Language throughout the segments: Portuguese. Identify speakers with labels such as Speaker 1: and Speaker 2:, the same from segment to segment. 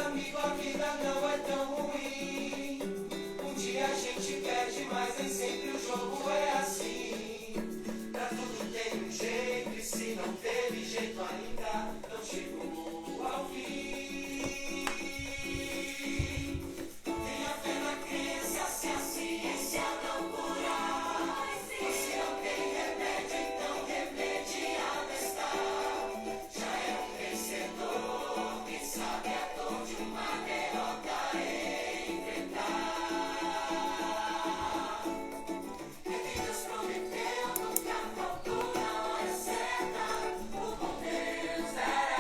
Speaker 1: amigo, a vida não é tão ruim. Um dia a gente perde, mas nem sempre o jogo é assim. Pra tudo tem um jeito, e se não teve jeito ainda, não chegou ao fim. Tenha fé na crença, se a ciência não curar. Se não tem remédio, então remediado está. Já é um vencedor, quem sabe a dor de uma derrota enfrentar. É quem Deus prometeu, nunca faltou na hora certa, o bom Deus dará.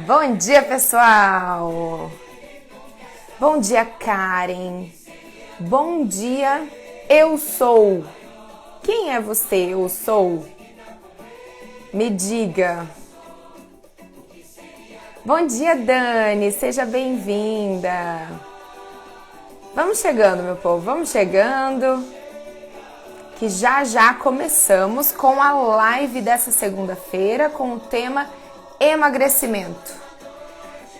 Speaker 2: Bom dia pessoal! Bom dia, Karen! Bom dia, eu sou! Quem é você, eu sou? Me diga! Bom dia, Dani! Seja bem-vinda! Vamos chegando, meu povo, vamos chegando! Que já começamos com a live dessa segunda-feira com o tema emagrecimento.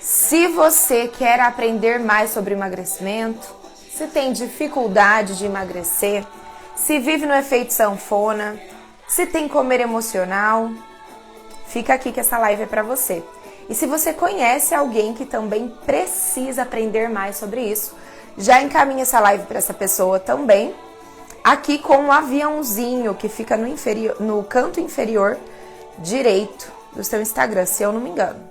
Speaker 2: Se você quer aprender mais sobre emagrecimento, se tem dificuldade de emagrecer, se vive no efeito sanfona, se tem comer emocional, fica aqui que essa live é para você. E se você conhece alguém que também precisa aprender mais sobre isso, já encaminha essa live para essa pessoa também. Aqui com um aviãozinho que fica no canto inferior direito do seu Instagram, se eu não me engano.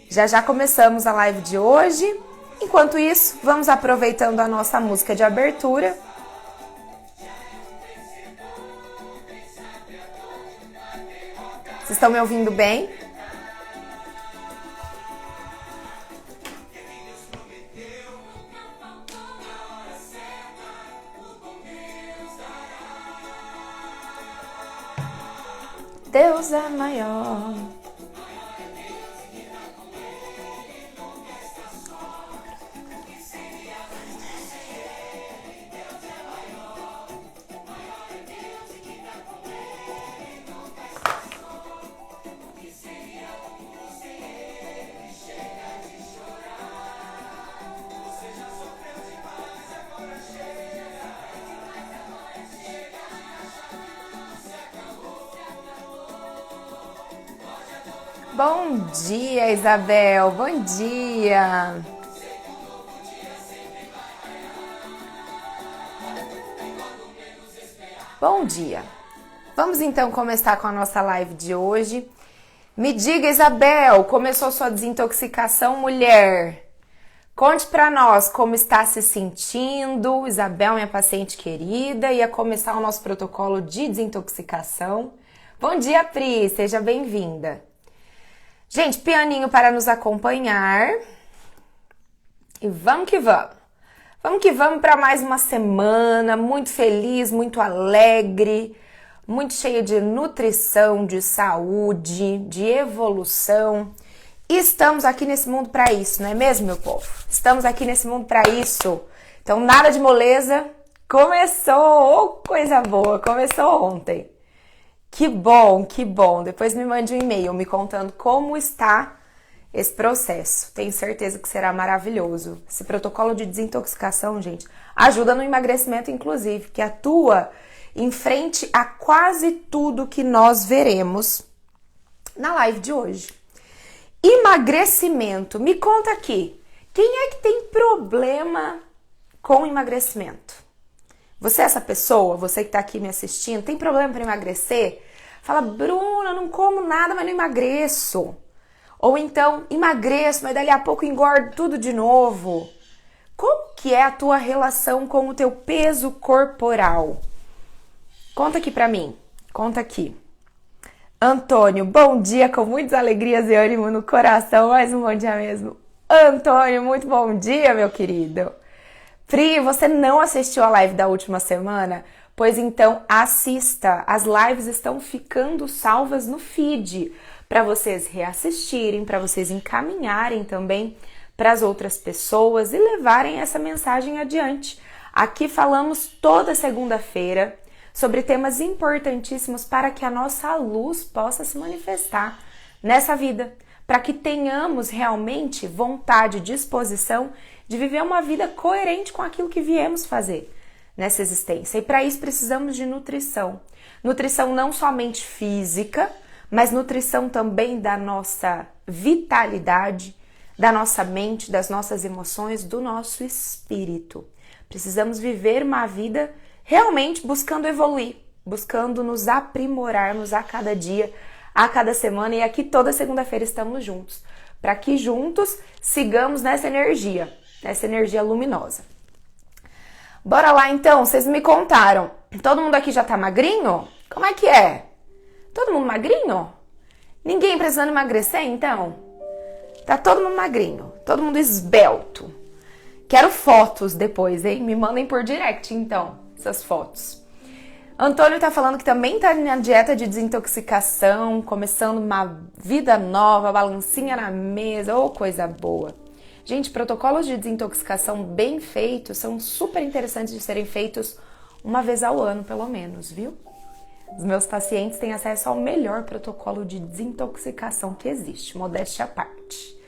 Speaker 2: Já começamos a live de hoje. Enquanto isso, vamos aproveitando a nossa música de abertura. Vocês estão me ouvindo bem? Deus é maior. Bom dia, Isabel. Bom dia. Bom dia. Vamos então começar com a nossa live de hoje. Me diga, Isabel, começou sua desintoxicação, mulher? Conte pra nós como está se sentindo. Isabel, minha paciente querida, ia começar o nosso protocolo de desintoxicação. Bom dia, Pri, seja bem-vinda. Gente, pianinho para nos acompanhar. E vamos que vamos. Vamos que vamos para mais uma semana muito feliz, muito alegre, muito cheia de nutrição, de saúde, de evolução. E estamos aqui nesse mundo para isso, não é mesmo, meu povo? Estamos aqui nesse mundo para isso. Então, nada de moleza. Começou! Oh, coisa boa! Começou ontem. Que bom, que bom. Depois me mande um e-mail me contando como está esse processo. Tenho certeza que será maravilhoso. Esse protocolo de desintoxicação, gente, ajuda no emagrecimento, inclusive, que atua em frente a quase tudo que nós veremos na live de hoje. Emagrecimento. Me conta aqui, quem é que tem problema com emagrecimento? Você é essa pessoa, você que está aqui me assistindo, tem problema para emagrecer? Fala, Bruna, eu não como nada, mas não emagreço. Ou então, emagreço, mas dali a pouco engordo tudo de novo. Como que é a tua relação com o teu peso corporal? Conta aqui pra mim, conta aqui. Antônio, bom dia, com muitas alegrias e ânimo no coração, mais um bom dia mesmo. Antônio, muito bom dia, meu querido. Pri, você não assistiu a live da última semana? Pois então assista, as lives estão ficando salvas no feed para vocês reassistirem, para vocês encaminharem também para as outras pessoas e levarem essa mensagem adiante. Aqui falamos toda segunda-feira sobre temas importantíssimos para que a nossa luz possa se manifestar nessa vida, para que tenhamos realmente vontade e disposição de viver uma vida coerente com aquilo que viemos fazer nessa existência. E para isso precisamos de nutrição. Nutrição não somente física, mas nutrição também da nossa vitalidade, da nossa mente, das nossas emoções, do nosso espírito. Precisamos viver uma vida realmente buscando evoluir, buscando nos aprimorarmos a cada dia, a cada semana, e aqui toda segunda-feira estamos juntos, para que juntos sigamos nessa energia luminosa. Bora lá então, vocês me contaram, todo mundo aqui já tá magrinho? Como é que é? Todo mundo magrinho? Ninguém precisando emagrecer então? Tá todo mundo magrinho, todo mundo esbelto. Quero fotos depois, hein? Me mandem por direct então, essas fotos. Antônio tá falando que também tá na dieta de desintoxicação, começando uma vida nova, balancinha na mesa, ô coisa boa. Gente, protocolos de desintoxicação bem feitos são super interessantes de serem feitos uma vez ao ano, pelo menos, viu? Os meus pacientes têm acesso ao melhor protocolo de desintoxicação que existe, modéstia à parte.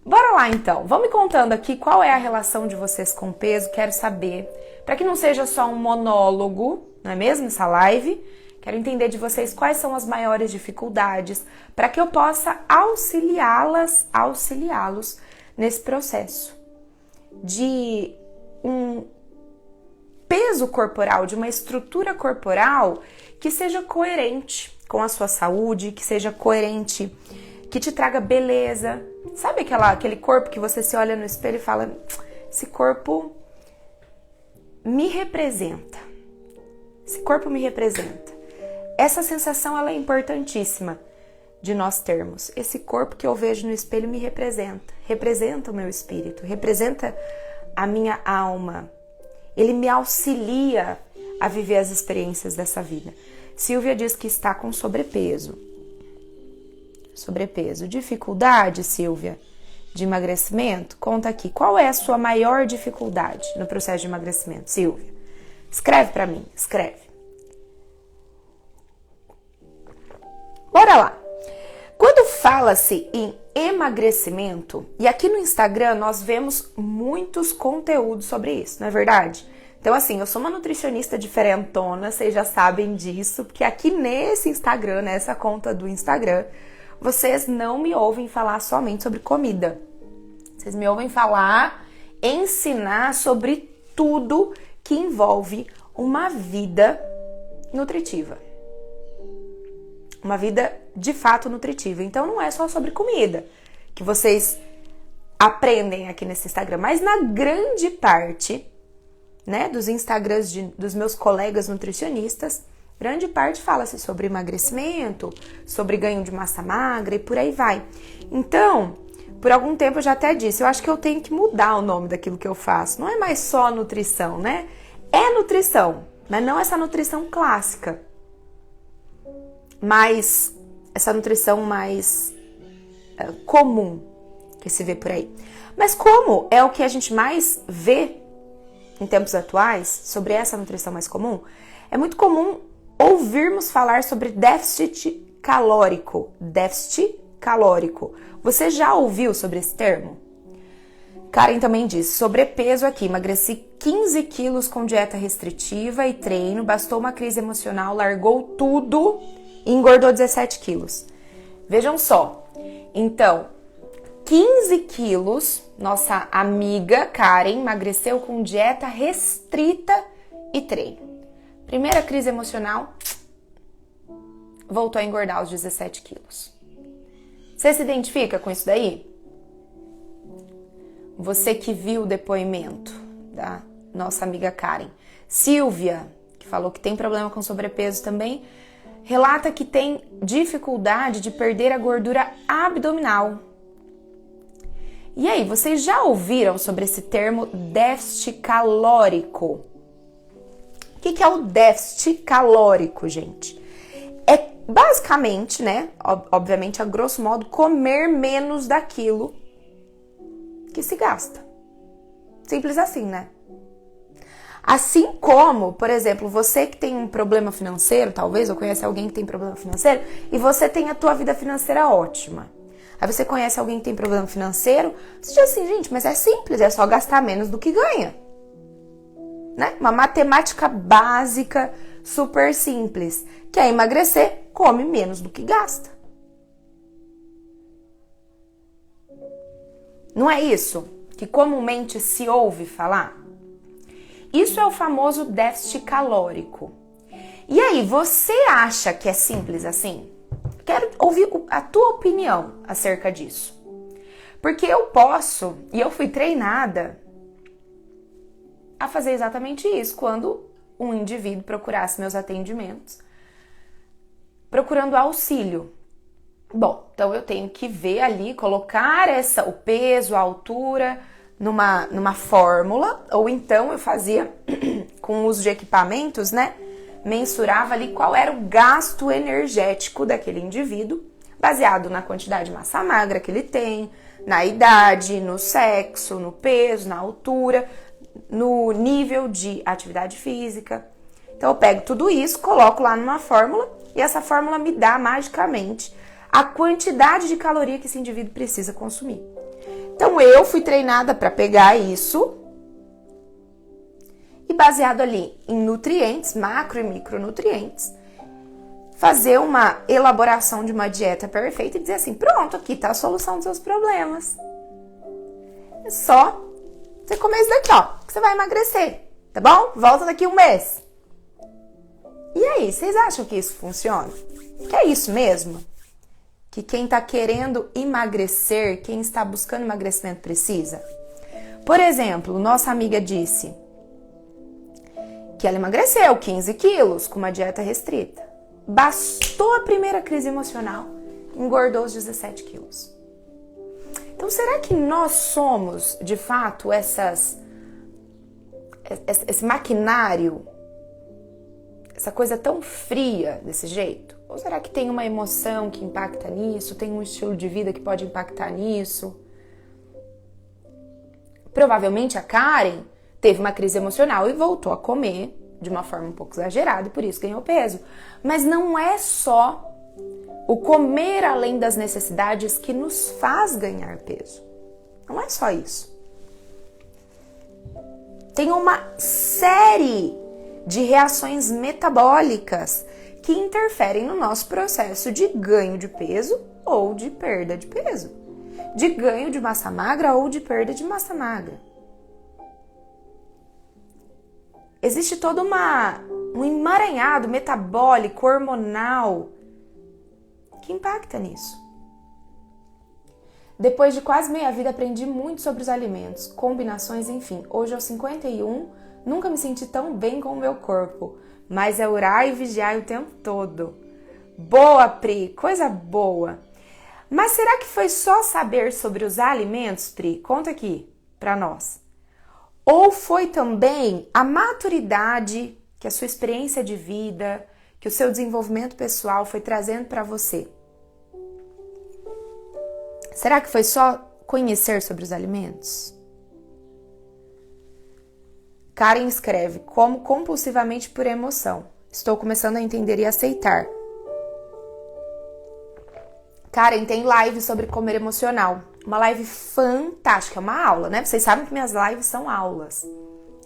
Speaker 2: Bora lá então, vão me contando aqui qual é a relação de vocês com o peso, quero saber, para que não seja só um monólogo, não é mesmo, essa live? Quero entender de vocês quais são as maiores dificuldades, para que eu possa auxiliá-los nesse processo de um peso corporal, de uma estrutura corporal que seja coerente com a sua saúde, que seja coerente, que te traga beleza. Sabe aquele corpo que você se olha no espelho e fala, esse corpo me representa. Esse corpo me representa. Essa sensação ela é importantíssima de nós termos. Esse corpo que eu vejo no espelho me representa. Representa o meu espírito, representa a minha alma. Ele me auxilia a viver as experiências dessa vida. Silvia diz que está com sobrepeso. Sobrepeso. Dificuldade, Silvia, de emagrecimento? Conta aqui. Qual é a sua maior dificuldade no processo de emagrecimento, Silvia? Escreve para mim, escreve. Bora lá. Quando fala-se em emagrecimento, e aqui no Instagram nós vemos muitos conteúdos sobre isso, não é verdade? Então assim, eu sou uma nutricionista diferentona, vocês já sabem disso, porque aqui nesse Instagram, nessa conta do Instagram, vocês não me ouvem falar somente sobre comida. Vocês me ouvem falar, ensinar sobre tudo que envolve uma vida nutritiva. Uma vida de fato nutritiva. Então não é só sobre comida que vocês aprendem aqui nesse Instagram, mas na grande parte, né, dos Instagrams dos meus colegas nutricionistas, grande parte fala-se sobre emagrecimento, sobre ganho de massa magra e por aí vai. Então, por algum tempo eu já até disse, eu acho que eu tenho que mudar o nome daquilo que eu faço. Não é mais só nutrição, né? É nutrição, mas não essa nutrição clássica. Mas essa nutrição mais comum que se vê por aí. Mas como é o que a gente mais vê em tempos atuais, sobre essa nutrição mais comum, é muito comum ouvirmos falar sobre déficit calórico. Déficit calórico. Você já ouviu sobre esse termo? Karen também diz, sobrepeso aqui, emagreci 15 quilos com dieta restritiva e treino, bastou uma crise emocional, largou tudo e engordou 17 quilos. Vejam só, então, 15 quilos, nossa amiga Karen emagreceu com dieta restrita e treino. Primeira crise emocional, voltou a engordar os 17 quilos. Você se identifica com isso daí? Você que viu o depoimento da nossa amiga Karen. Silvia, que falou que tem problema com sobrepeso também, relata que tem dificuldade de perder a gordura abdominal. E aí, vocês já ouviram sobre esse termo déficit calórico? O que é o déficit calórico, gente? É basicamente, né, obviamente a grosso modo, comer menos daquilo que se gasta. Simples assim, né? Assim como, por exemplo, você que tem um problema financeiro, talvez, ou conhece alguém que tem problema financeiro, e você tem a tua vida financeira ótima. Aí você conhece alguém que tem problema financeiro, você diz assim, gente, mas é simples, é só gastar menos do que ganha. Né? Uma matemática básica, super simples. Quer emagrecer? Come menos do que gasta. Não é isso que comumente se ouve falar? Isso é o famoso déficit calórico. E aí, você acha que é simples assim? Quero ouvir a tua opinião acerca disso. Porque eu posso, e eu fui treinada a fazer exatamente isso quando um indivíduo procurasse meus atendimentos, procurando auxílio. Bom, então eu tenho que ver ali, colocar o peso, a altura numa fórmula, ou então eu fazia com o uso de equipamentos, né? Mensurava ali qual era o gasto energético daquele indivíduo, baseado na quantidade de massa magra que ele tem, na idade, no sexo, no peso, na altura, no nível de atividade física. Então eu pego tudo isso, coloco lá numa fórmula e essa fórmula me dá magicamente a quantidade de caloria que esse indivíduo precisa consumir. Então eu fui treinada para pegar isso e baseado ali em nutrientes, macro e micronutrientes, fazer uma elaboração de uma dieta perfeita e dizer assim, pronto, aqui tá a solução dos seus problemas. É só você comer isso daqui, ó, que você vai emagrecer, tá bom? Volta daqui um mês. E aí, vocês acham que isso funciona? Que é isso mesmo? Que quem está querendo emagrecer, quem está buscando emagrecimento precisa? Por exemplo, nossa amiga disse que ela emagreceu 15 quilos com uma dieta restrita. Bastou a primeira crise emocional, engordou os 17 quilos. Então, será que nós somos, de fato, esse maquinário, essa coisa tão fria desse jeito? Ou será que tem uma emoção que impacta nisso? Tem um estilo de vida que pode impactar nisso? Provavelmente a Karen teve uma crise emocional e voltou a comer de uma forma um pouco exagerada e por isso ganhou peso. Mas não é só o comer além das necessidades que nos faz ganhar peso. Não é só isso. Tem uma série de reações metabólicas que interferem no nosso processo de ganho de peso ou de perda de peso, de ganho de massa magra ou de perda de massa magra. Existe todo um emaranhado metabólico, hormonal, que impacta nisso. Depois de quase meia vida, aprendi muito sobre os alimentos, combinações, enfim. Hoje, aos 51, nunca me senti tão bem com o meu corpo. Mas é orar e vigiar o tempo todo. Boa, Pri, coisa boa. Mas será que foi só saber sobre os alimentos, Pri? Conta aqui pra nós. Ou foi também a maturidade que a sua experiência de vida, que o seu desenvolvimento pessoal foi trazendo pra você? Será que foi só conhecer sobre os alimentos? Karen escreve, como compulsivamente por emoção. Estou começando a entender e aceitar. Karen tem live sobre comer emocional. Uma live fantástica, é uma aula, né? Vocês sabem que minhas lives são aulas.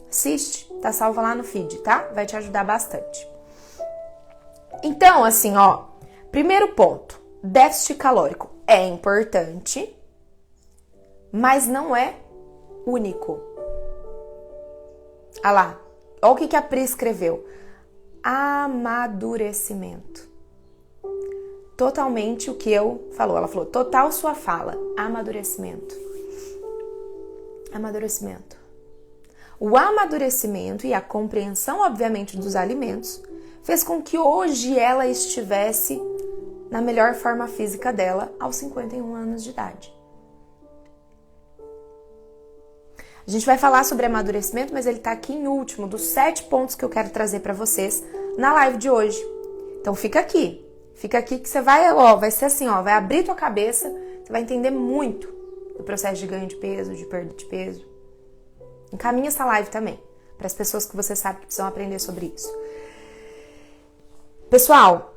Speaker 2: Assiste, tá salva lá no feed, tá? Vai te ajudar bastante. Então, assim, ó, primeiro ponto, déficit calórico é importante, mas não é único. Ah lá, olha o que a Pri escreveu. Amadurecimento. Totalmente o que eu falou. Ela falou, total sua fala. Amadurecimento. Amadurecimento. O amadurecimento e a compreensão, obviamente, dos alimentos fez com que hoje ela estivesse na melhor forma física dela aos 51 anos de idade. A gente vai falar sobre amadurecimento, mas ele tá aqui em último dos 7 pontos que eu quero trazer para vocês na live de hoje. Então fica aqui que você vai ser assim, ó, vai abrir tua cabeça, você vai entender muito do processo de ganho de peso, de perda de peso. Encaminha essa live também, para as pessoas que você sabe que precisam aprender sobre isso. Pessoal,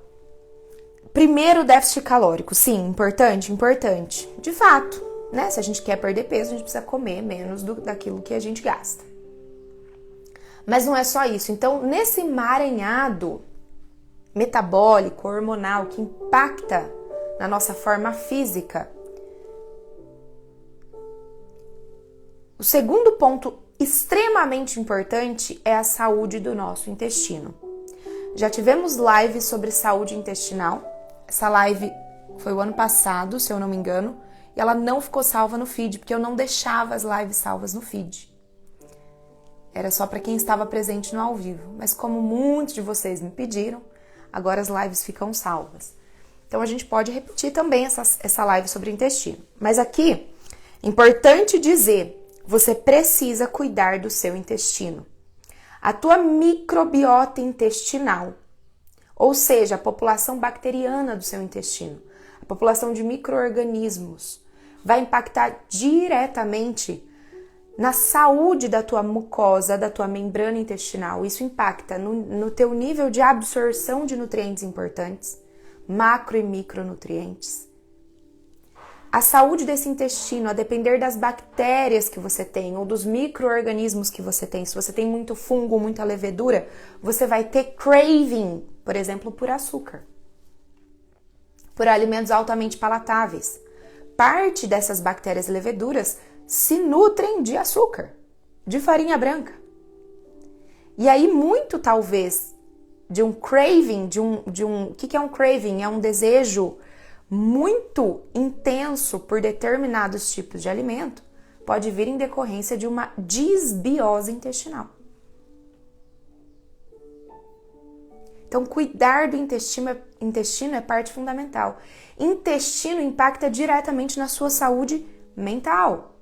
Speaker 2: primeiro, déficit calórico. Sim, importante, importante. De fato, né? Se a gente quer perder peso, a gente precisa comer menos daquilo que a gente gasta. Mas não é só isso. Então, nesse emaranhado metabólico, hormonal, que impacta na nossa forma física, o segundo ponto extremamente importante é a saúde do nosso intestino. Já tivemos live sobre saúde intestinal. Essa live foi o ano passado, se eu não me engano, e ela não ficou salva no feed, porque eu não deixava as lives salvas no feed. Era só para quem estava presente no ao vivo. Mas como muitos de vocês me pediram, agora as lives ficam salvas. Então a gente pode repetir também essa live sobre o intestino. Mas aqui, importante dizer, você precisa cuidar do seu intestino. A tua microbiota intestinal, ou seja, a população bacteriana do seu intestino, a população de micro-organismos, vai impactar diretamente na saúde da tua mucosa, da tua membrana intestinal. Isso impacta no teu nível de absorção de nutrientes importantes, macro e micronutrientes. A saúde desse intestino, a depender das bactérias que você tem ou dos micro-organismos que você tem. Se você tem muito fungo, muita levedura, você vai ter craving, por exemplo, por açúcar, por alimentos altamente palatáveis. Parte dessas bactérias e leveduras se nutrem de açúcar, de farinha branca. E aí, muito talvez, de um craving, o que é um craving? É um desejo muito intenso por determinados tipos de alimento, pode vir em decorrência de uma disbiose intestinal. Então, cuidar do intestino é parte fundamental. Intestino impacta diretamente na sua saúde mental,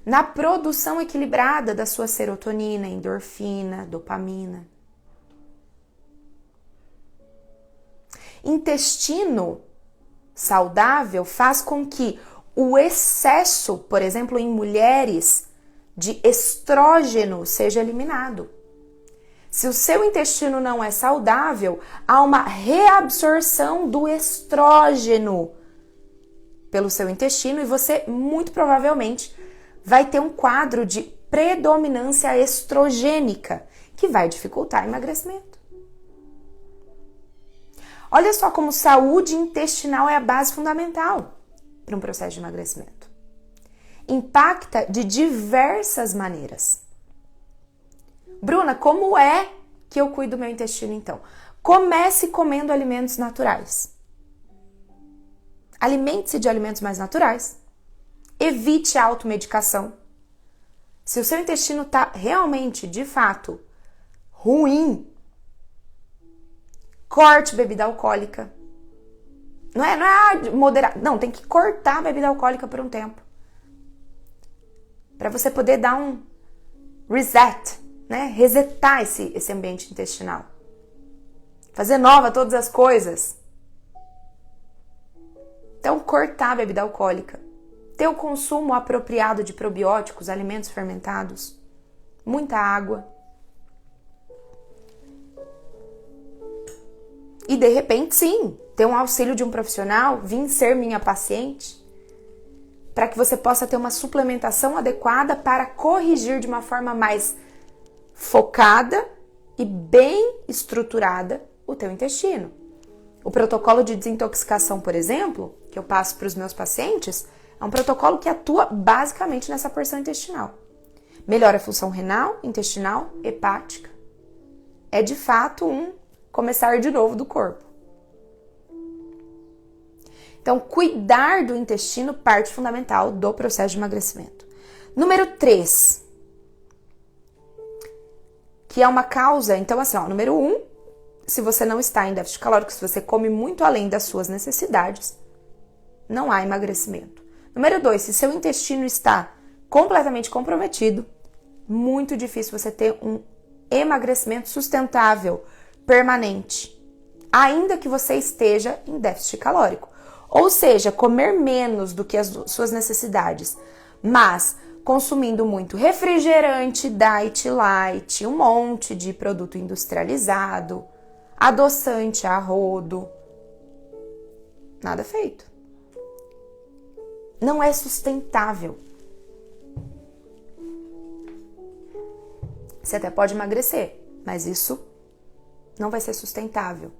Speaker 2: na produção equilibrada da sua serotonina, endorfina, dopamina. Intestino saudável faz com que o excesso, por exemplo, em mulheres, de estrógeno seja eliminado. Se o seu intestino não é saudável, há uma reabsorção do estrógeno pelo seu intestino e você, muito provavelmente, vai ter um quadro de predominância estrogênica, que vai dificultar o emagrecimento. Olha só como saúde intestinal é a base fundamental para um processo de emagrecimento. Impacta de diversas maneiras. Bruna, como é que eu cuido do meu intestino então? Comece comendo alimentos naturais. Alimente-se de alimentos mais naturais. Evite a automedicação. Se o seu intestino está realmente, de fato, ruim, corte bebida alcoólica. Não é moderar. Não, tem que cortar a bebida alcoólica por um tempo. Para você poder dar um reset, né? Resetar esse ambiente intestinal. Fazer nova todas as coisas. Então, cortar a bebida alcoólica. Ter o consumo apropriado de probióticos, alimentos fermentados. Muita água. E de repente, sim, ter um auxílio de um profissional, vir ser minha paciente, para que você possa ter uma suplementação adequada para corrigir de uma forma mais focada e bem estruturada o teu intestino. O protocolo de desintoxicação, por exemplo, que eu passo para os meus pacientes, é um protocolo que atua basicamente nessa porção intestinal. Melhora a função renal, intestinal, hepática. É de fato um começar de novo do corpo. Então, cuidar do intestino, parte fundamental do processo de emagrecimento. Número 3, que é uma causa, então assim, número 1, se você não está em déficit calórico, se você come muito além das suas necessidades, não há emagrecimento. Número 2, se seu intestino está completamente comprometido, muito difícil você ter um emagrecimento sustentável, permanente, ainda que você esteja em déficit calórico. Ou seja, comer menos do que as suas necessidades, mas consumindo muito refrigerante, diet, light, um monte de produto industrializado, adoçante a rodo. Nada feito. Não é sustentável. Você até pode emagrecer, mas isso não vai ser sustentável.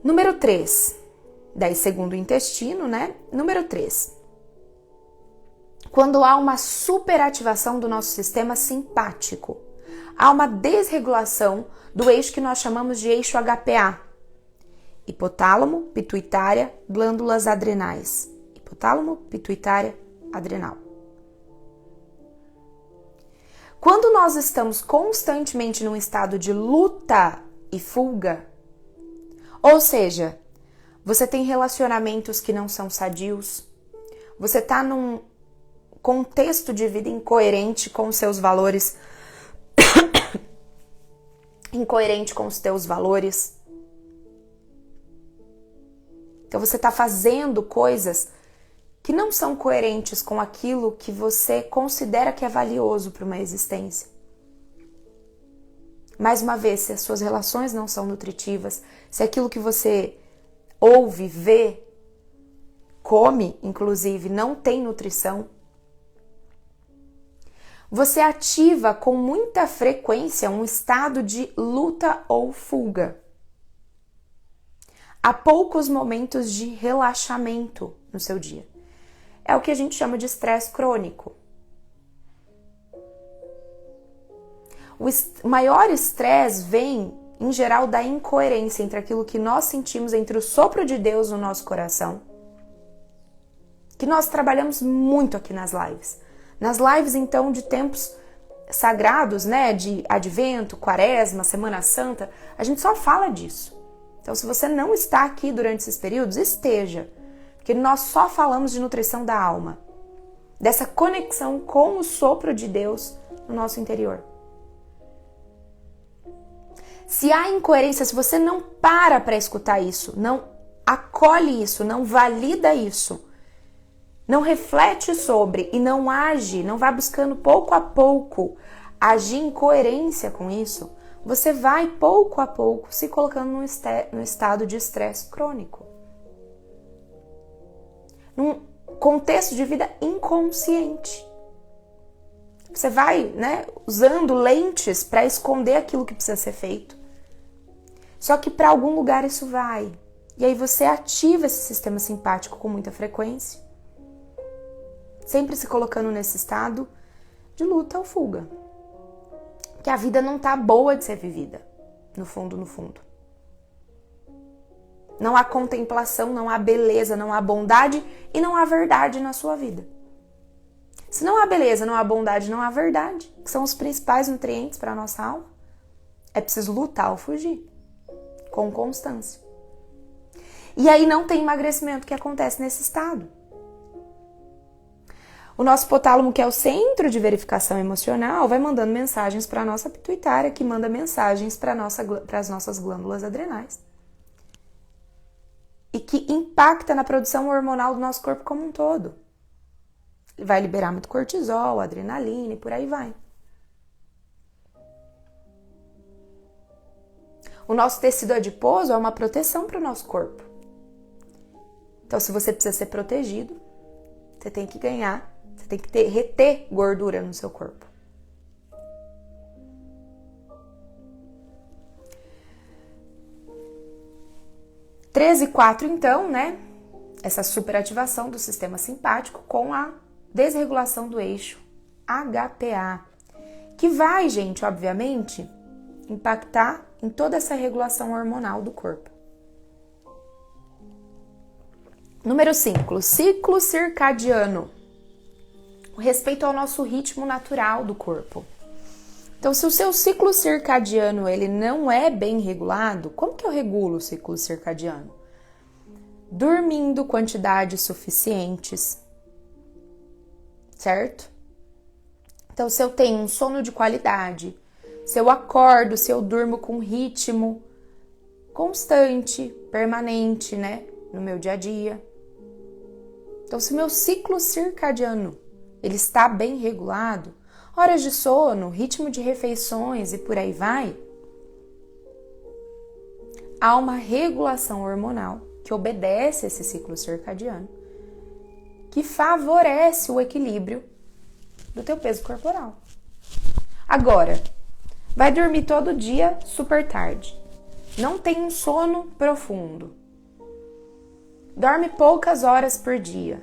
Speaker 2: Número 3. Daí, segundo o intestino, né? Número 3. Quando há uma superativação do nosso sistema simpático, há uma desregulação do eixo que nós chamamos de eixo HPA. Hipotálamo, pituitária, glândulas adrenais. Hipotálamo, pituitária, adrenal. Quando nós estamos constantemente num estado de luta e fuga, ou seja, você tem relacionamentos que não são sadios, você está num contexto de vida incoerente com os seus valores, incoerente com os teus valores. Então você está fazendo coisas que não são coerentes com aquilo que você considera que é valioso para uma existência. Mais uma vez, se as suas relações não são nutritivas, se aquilo que você ouve, vê, come, inclusive, não tem nutrição, você ativa com muita frequência um estado de luta ou fuga. Há poucos momentos de relaxamento no seu dia. É o que a gente chama de estresse crônico. O maior estresse vem, em geral, da incoerência entre aquilo que nós sentimos, entre o sopro de Deus no nosso coração, que nós trabalhamos muito aqui nas lives. Nas lives, então, de tempos sagrados, né, de Advento, Quaresma, Semana Santa, a gente só fala disso. Então, se você não está aqui durante esses períodos, esteja. Porque nós só falamos de nutrição da alma. Dessa conexão com o sopro de Deus no nosso interior. Se há incoerência, se você não para escutar isso, não acolhe isso, não valida isso, não reflete sobre e não age, não vai buscando pouco a pouco agir em coerência com isso, você vai pouco a pouco se colocando num estado de estresse crônico. Num contexto de vida inconsciente. Você vai, né, usando lentes para esconder aquilo que precisa ser feito. Só que para algum lugar isso vai. E aí você ativa esse sistema simpático com muita frequência. Sempre se colocando nesse estado de luta ou fuga. Porque a vida não tá boa de ser vivida. No fundo, no fundo. Não há contemplação, não há beleza, não há bondade e não há verdade na sua vida. Se não há beleza, não há bondade, não há verdade, que são os principais nutrientes para a nossa alma, é preciso lutar ou fugir, com constância. E aí não tem emagrecimento que acontece nesse estado. O nosso hipotálamo, que é o centro de verificação emocional, vai mandando mensagens para a nossa pituitária, que manda mensagens para as nossas glândulas adrenais. E que impacta na produção hormonal do nosso corpo como um todo. Ele vai liberar muito cortisol, adrenalina e por aí vai. O nosso tecido adiposo é uma proteção para o nosso corpo. Então, se você precisa ser protegido, você tem que ganhar, você tem que reter gordura no seu corpo. Três e 4, então, né? Essa superativação do sistema simpático com a desregulação do eixo HPA, que vai, gente, obviamente, impactar em toda essa regulação hormonal do corpo. Número 5, ciclo circadiano. O respeito ao nosso ritmo natural do corpo. Então, se o seu ciclo circadiano ele não é bem regulado, como que eu regulo o ciclo circadiano? Dormindo quantidades suficientes, certo? Então, se eu tenho um sono de qualidade, se eu acordo, se eu durmo com ritmo constante, permanente, né, no meu dia a dia, Então, se meu ciclo circadiano ele está bem regulado, horas de sono, ritmo de refeições e por aí vai, há uma regulação hormonal que obedece esse ciclo circadiano, que favorece o equilíbrio do teu peso corporal. Agora, vai dormir todo dia super tarde, não tem um sono profundo, dorme poucas horas por dia,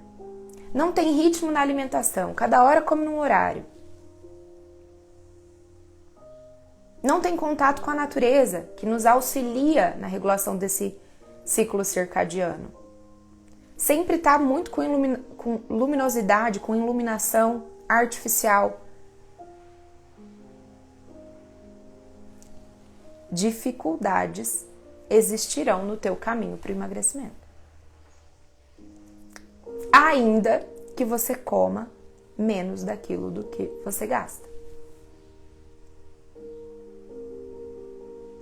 Speaker 2: não tem ritmo na alimentação, cada hora come num horário, não tem contato com a natureza, que nos auxilia na regulação desse ciclo circadiano. Sempre está muito com luminosidade, com iluminação artificial. Dificuldades existirão no teu caminho para o emagrecimento. Ainda que você coma menos daquilo do que você gasta.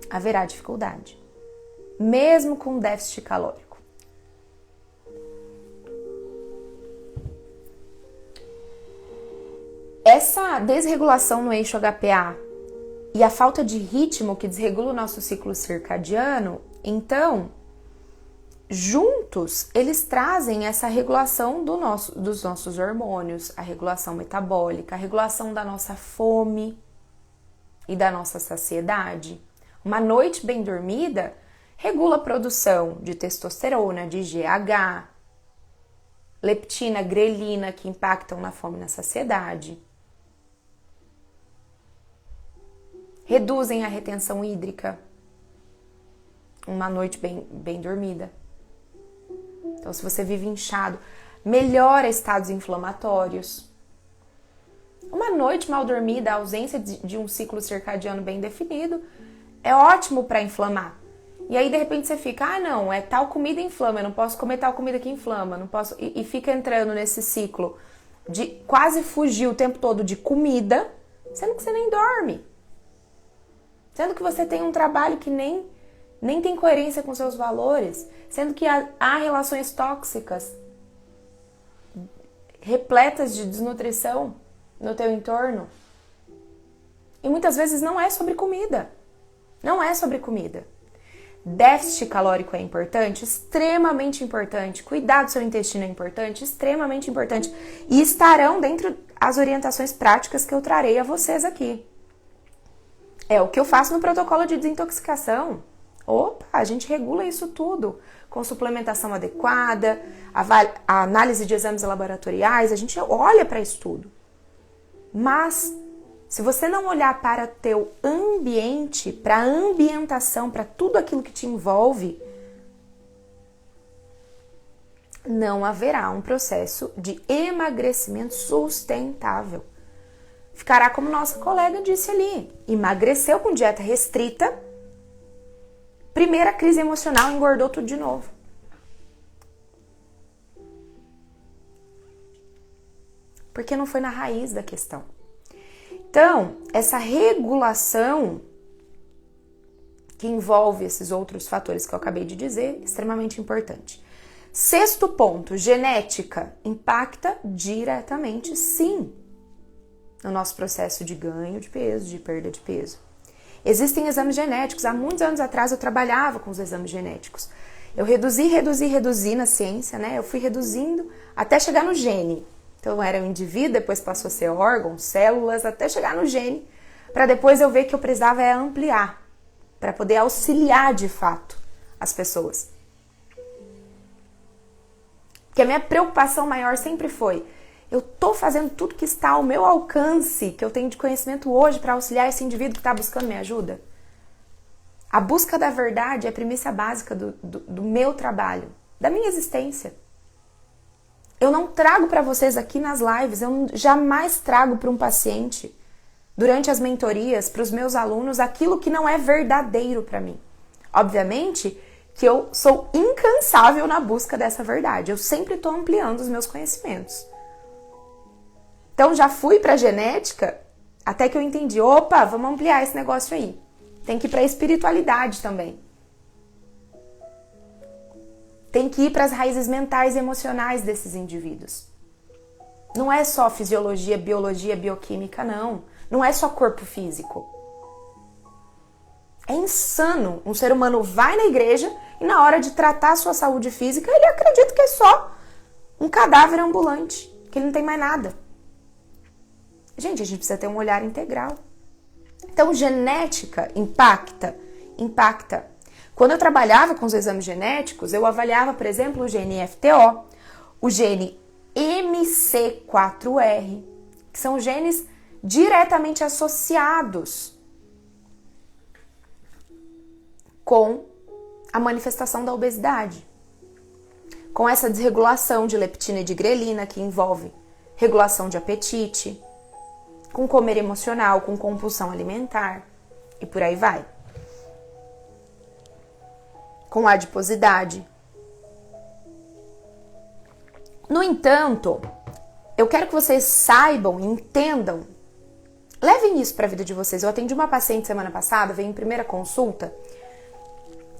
Speaker 2: Haverá dificuldade, mesmo com déficit calórico. Essa desregulação no eixo HPA e a falta de ritmo que desregula o nosso ciclo circadiano, então, juntos, eles trazem essa regulação dos nossos hormônios, a regulação metabólica, a regulação da nossa fome e da nossa saciedade. Uma noite bem dormida regula a produção de testosterona, de GH, leptina, grelina, que impactam na fome e na saciedade. Reduzem a retenção hídrica. Uma noite bem dormida. Então, se você vive inchado, melhora estados inflamatórios. Uma noite mal dormida, a ausência de um ciclo circadiano bem definido, é ótimo para inflamar. E aí, de repente, você fica, não, é tal comida inflama, eu não posso comer tal comida que inflama, não posso... E fica entrando nesse ciclo de quase fugir o tempo todo de comida, sendo que você nem dorme. Sendo que você tem um trabalho que nem tem coerência com seus valores, sendo que há relações tóxicas, repletas de desnutrição no teu entorno. E muitas vezes não é sobre comida. Não é sobre comida. Déficit calórico é importante, extremamente importante. Cuidar do seu intestino é importante, extremamente importante. E estarão dentro as orientações práticas que eu trarei a vocês aqui. É o que eu faço no protocolo de desintoxicação. Opa, a gente regula isso tudo. Com suplementação adequada, a análise de exames laboratoriais, a gente olha para isso tudo. Mas... se você não olhar para o teu ambiente, para a ambientação, para tudo aquilo que te envolve, não haverá um processo de emagrecimento sustentável. Ficará como nossa colega disse ali, emagreceu com dieta restrita, primeira crise emocional, engordou tudo de novo. Porque não foi na raiz da questão. Então, essa regulação que envolve esses outros fatores que eu acabei de dizer, é extremamente importante. Sexto ponto, genética impacta diretamente, sim, no nosso processo de ganho de peso, de perda de peso. Existem exames genéticos. Há muitos anos atrás eu trabalhava com os exames genéticos. Eu reduzi na ciência, né? Eu fui reduzindo até chegar no gene. Então, era um indivíduo, depois passou a ser órgãos, células, até chegar no gene, para depois eu ver que eu precisava ampliar, para poder auxiliar de fato as pessoas. Porque a minha preocupação maior sempre foi, eu estou fazendo tudo que está ao meu alcance, que eu tenho de conhecimento hoje, para auxiliar esse indivíduo que está buscando minha ajuda? A busca da verdade é a premissa básica do meu trabalho, da minha existência. Eu não trago para vocês aqui nas lives, eu jamais trago para um paciente, durante as mentorias, para os meus alunos, aquilo que não é verdadeiro para mim. Obviamente que eu sou incansável na busca dessa verdade, eu sempre estou ampliando os meus conhecimentos. Então já fui para a genética, até que eu entendi, opa, vamos ampliar esse negócio aí. Tem que ir para a espiritualidade também. tem que ir para as raízes mentais e emocionais desses indivíduos. Não é só fisiologia, biologia, bioquímica, não. Não é só corpo físico. É insano. Um ser humano vai na igreja e na hora de tratar a sua saúde física, ele acredita que é só um cadáver ambulante, que ele não tem mais nada. Gente, a gente precisa ter um olhar integral. Então, genética impacta. Quando eu trabalhava com os exames genéticos, eu avaliava, por exemplo, o gene FTO, o gene MC4R, que são genes diretamente associados com a manifestação da obesidade. Com essa desregulação de leptina e de grelina, que envolve regulação de apetite, com comer emocional, com compulsão alimentar, e por aí vai. Com adiposidade. No entanto, eu quero que vocês saibam, entendam, levem isso para a vida de vocês. Eu atendi uma paciente semana passada, veio em primeira consulta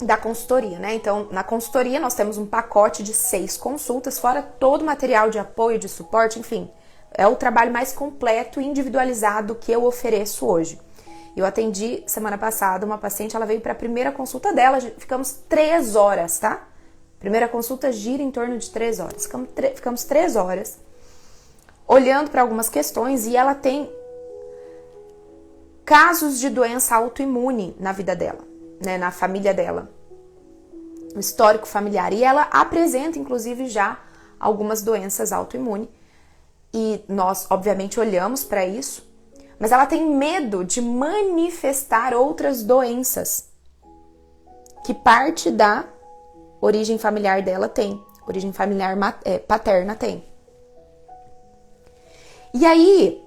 Speaker 2: da consultoria, né? Então, na consultoria nós temos um pacote de 6 consultas, fora todo o material de apoio, de suporte, enfim. É o trabalho mais completo e individualizado que eu ofereço hoje. Eu atendi semana passada uma paciente, ela veio para a primeira consulta dela, ficamos 3 horas, tá? Primeira consulta gira em torno de 3 horas. Ficamos 3 horas olhando para algumas questões e ela tem casos de doença autoimune na vida dela, né, na família dela, o histórico familiar. E ela apresenta, inclusive, já algumas doenças autoimunes. E nós, obviamente, olhamos para isso, mas ela tem medo de manifestar outras doenças que parte da origem familiar dela tem, origem familiar paterna tem. E aí,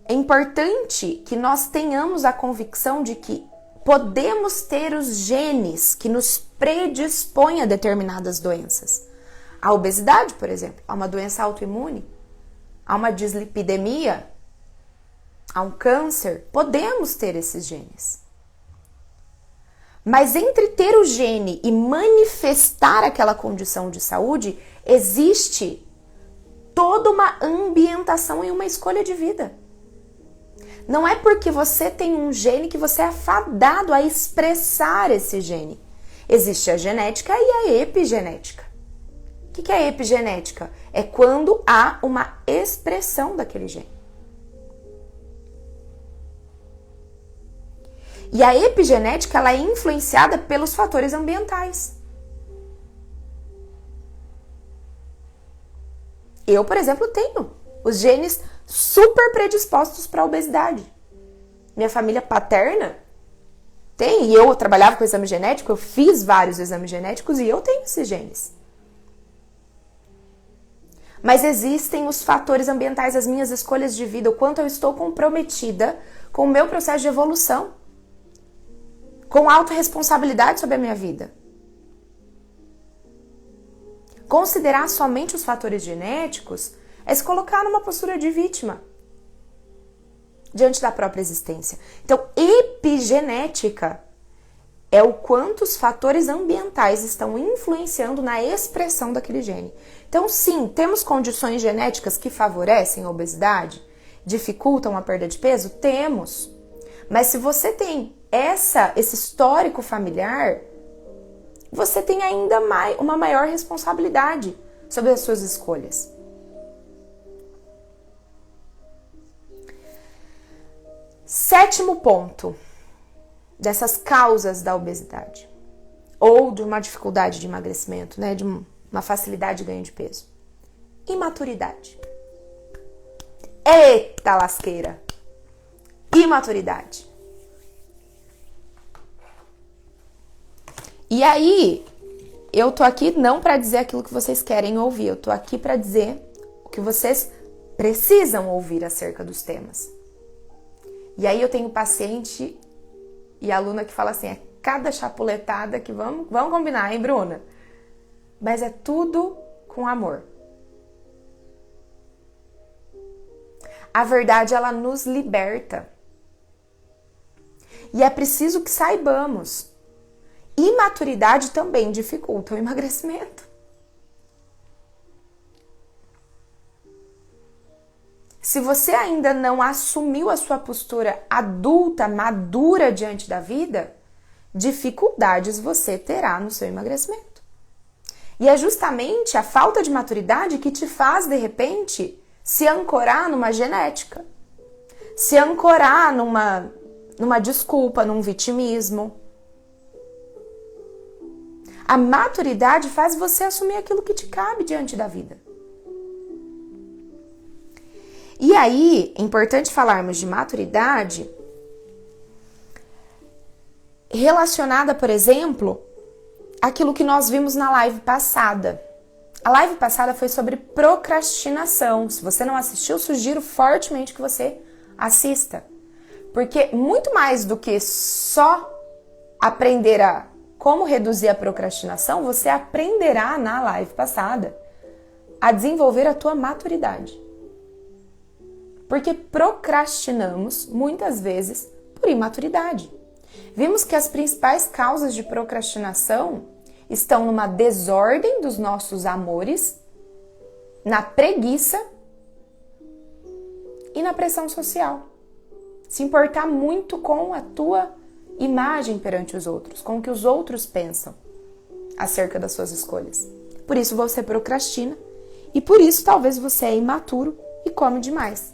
Speaker 2: é importante que nós tenhamos a convicção de que podemos ter os genes que nos predispõem a determinadas doenças. A obesidade, por exemplo, a uma doença autoimune, a uma dislipidemia, a um câncer, podemos ter esses genes. Mas entre ter o gene e manifestar aquela condição de saúde, existe toda uma ambientação e uma escolha de vida. Não é porque você tem um gene que você é fadado a expressar esse gene. Existe a genética e a epigenética. O que é epigenética? É quando há uma expressão daquele gene. E a epigenética, ela é influenciada pelos fatores ambientais. Eu, por exemplo, tenho os genes super predispostos para a obesidade. Minha família paterna tem, e eu trabalhava com exame genético, eu fiz vários exames genéticos e eu tenho esses genes. Mas existem os fatores ambientais, as minhas escolhas de vida, o quanto eu estou comprometida com o meu processo de evolução, com autorresponsabilidade sobre a minha vida. Considerar somente os fatores genéticos é se colocar numa postura de vítima diante da própria existência. Então, epigenética é o quanto os fatores ambientais estão influenciando na expressão daquele gene. Então, sim, temos condições genéticas que favorecem a obesidade, dificultam a perda de peso? Temos. Mas se você tem esse histórico familiar, você tem ainda uma maior responsabilidade sobre as suas escolhas. Sétimo ponto dessas causas da obesidade ou de uma dificuldade de emagrecimento, né, de uma facilidade de ganho de peso. Imaturidade. Eita lasqueira! Imaturidade. E aí, eu tô aqui não para dizer aquilo que vocês querem ouvir, eu tô aqui para dizer o que vocês precisam ouvir acerca dos temas. E aí eu tenho paciente e aluna que fala assim, é cada chapuletada que vamos combinar, hein, Bruna? Mas é tudo com amor. A verdade, ela nos liberta. E é preciso que saibamos imaturidade também dificulta o emagrecimento. Se você ainda não assumiu a sua postura adulta, madura diante da vida, dificuldades você terá no seu emagrecimento. E é justamente a falta de maturidade que te faz, de repente, se ancorar numa genética, se ancorar numa desculpa, num vitimismo. A maturidade faz você assumir aquilo que te cabe diante da vida. E aí, é importante falarmos de maturidade relacionada, por exemplo, àquilo que nós vimos na live passada. A live passada foi sobre procrastinação. Se você não assistiu, sugiro fortemente que você assista. Porque muito mais do que só aprender a como reduzir a procrastinação, você aprenderá na live passada a desenvolver a tua maturidade. Porque procrastinamos muitas vezes por imaturidade. Vimos que as principais causas de procrastinação estão numa desordem dos nossos amores, na preguiça e na pressão social. Se importar muito com a tua imagem perante os outros, com o que os outros pensam acerca das suas escolhas. Por isso você procrastina e por isso talvez você é imaturo e come demais.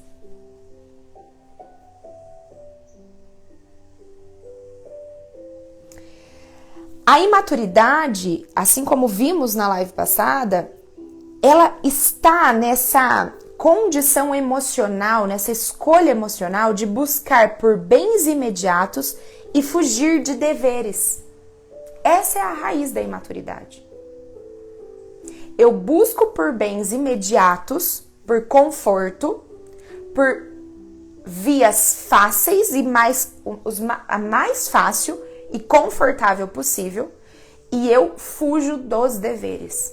Speaker 2: A imaturidade, assim como vimos na live passada, ela está nessa condição emocional, nessa escolha emocional de buscar por bens imediatos e fugir de deveres. Essa é a raiz da imaturidade. Eu busco por bens imediatos, por conforto, por vias fáceis e a mais fácil e confortável possível, e eu fujo dos deveres.